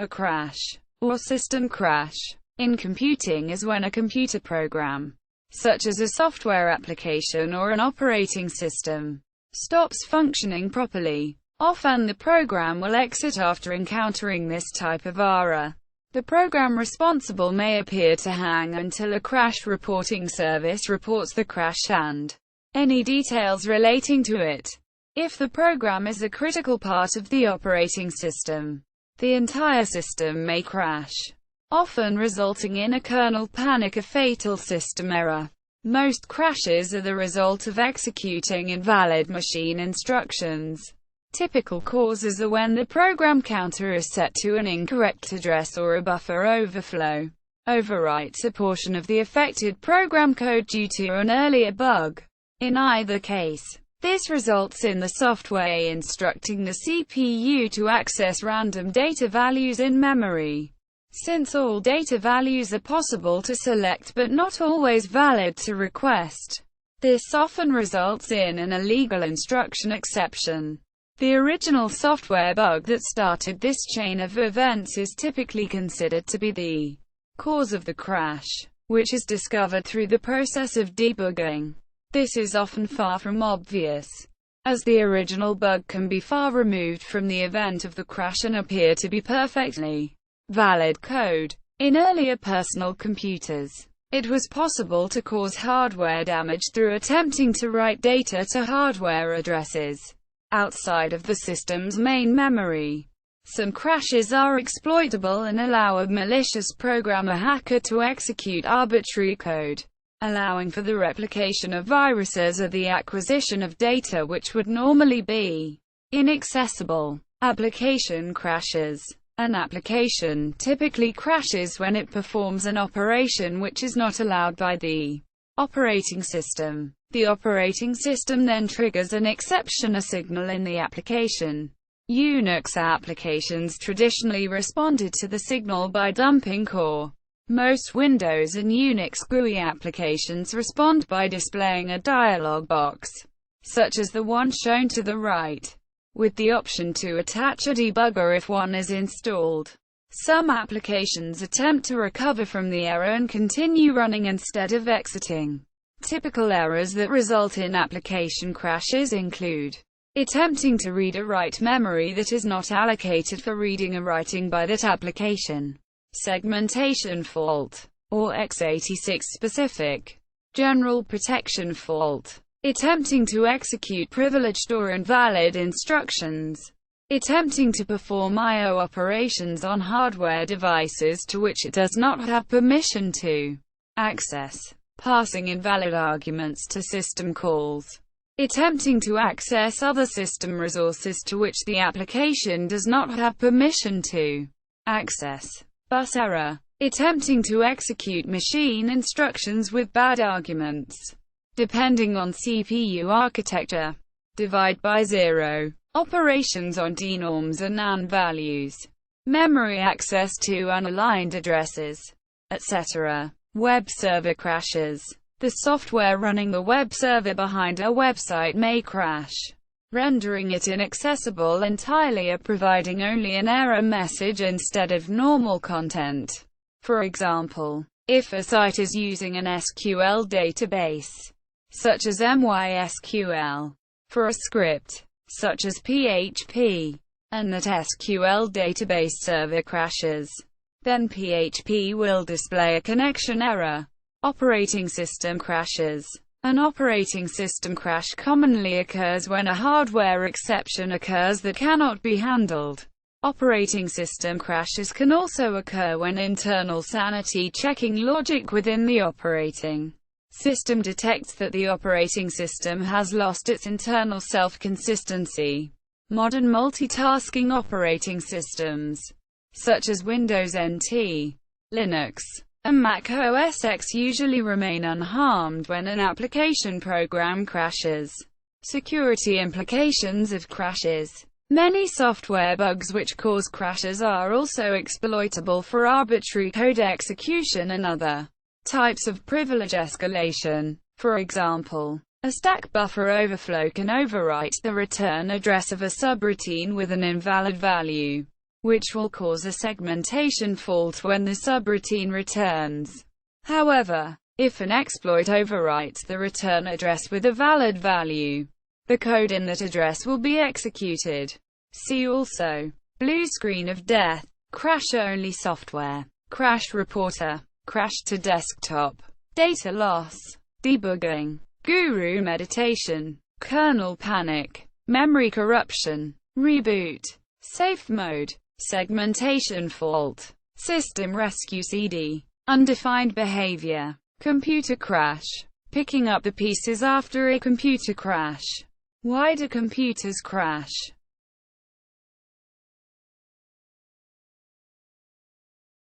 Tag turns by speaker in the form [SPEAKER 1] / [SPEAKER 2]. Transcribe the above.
[SPEAKER 1] A crash, or system crash, in computing is when a computer program, such as a software application or an operating system, stops functioning properly. Often the program will exit after encountering this type of error. The program responsible may appear to hang until a crash reporting service reports the crash and any details relating to it. If the program is a critical part of the operating system, the entire system may crash, often resulting in a kernel panic, a fatal system error. Most crashes are the result of executing invalid machine instructions. Typical causes are when the program counter is set to an incorrect address or a buffer overflow overwrites a portion of the affected program code due to an earlier bug. In either case, this results in the software instructing the CPU to access random data values in memory. Since all data values are possible to select but not always valid to request, this often results in an illegal instruction exception. The original software bug that started this chain of events is typically considered to be the cause of the crash, which is discovered through the process of debugging. This is often far from obvious, as the original bug can be far removed from the event of the crash and appear to be perfectly valid code. In earlier personal computers, it was possible to cause hardware damage through attempting to write data to hardware addresses outside of the system's main memory. Some crashes are exploitable and allow a malicious programmer hacker to execute arbitrary code, allowing for the replication of viruses or the acquisition of data which would normally be inaccessible. Application crashes. An application typically crashes when it performs an operation which is not allowed by the operating system. The operating system then triggers an exception, a signal in the application. Unix applications traditionally responded to the signal by dumping core. Most Windows and Unix GUI applications respond by displaying a dialog box, such as the one shown to the right, with the option to attach a debugger if one is installed. Some applications attempt to recover from the error and continue running instead of exiting. Typical errors that result in application crashes include attempting to read or write memory that is not allocated for reading or writing by that application, segmentation fault, or x86 specific general protection fault, attempting to execute privileged or invalid instructions, attempting to perform I/O operations on hardware devices to which it does not have permission to access, passing invalid arguments to system calls, attempting to access other system resources to which the application does not have permission to access, bus error, attempting to execute machine instructions with bad arguments. Depending on CPU architecture, divide by zero, operations on denorms and NaN values, memory access to unaligned addresses, etc. Web server crashes. The software running the web server behind a website may crash, rendering it inaccessible entirely or providing only an error message instead of normal content. For example, if a site is using an SQL database, such as MySQL, for a script, such as PHP, and that SQL database server crashes, then PHP will display a connection error. Operating system crashes. An operating system crash commonly occurs when a hardware exception occurs that cannot be handled. Operating system crashes can also occur when internal sanity checking logic within the operating system detects that the operating system has lost its internal self-consistency. Modern multitasking operating systems, such as Windows NT, Linux, and Mac OS X usually remain unharmed when an application program crashes. Security implications of crashes. Many software bugs which cause crashes are also exploitable for arbitrary code execution and other types of privilege escalation. For example, a stack buffer overflow can overwrite the return address of a subroutine with an invalid value. which will cause a segmentation fault when the subroutine returns. However, if an exploit overwrites the return address with a valid value, the code in that address will be executed. See also: blue screen of death, crash-only software, crash reporter, crash to desktop, data loss, debugging, guru meditation, kernel panic, memory corruption, reboot, safe mode, segmentation fault, system rescue CD, undefined behavior, computer crash, picking up the pieces after a computer crash. Why do computers crash?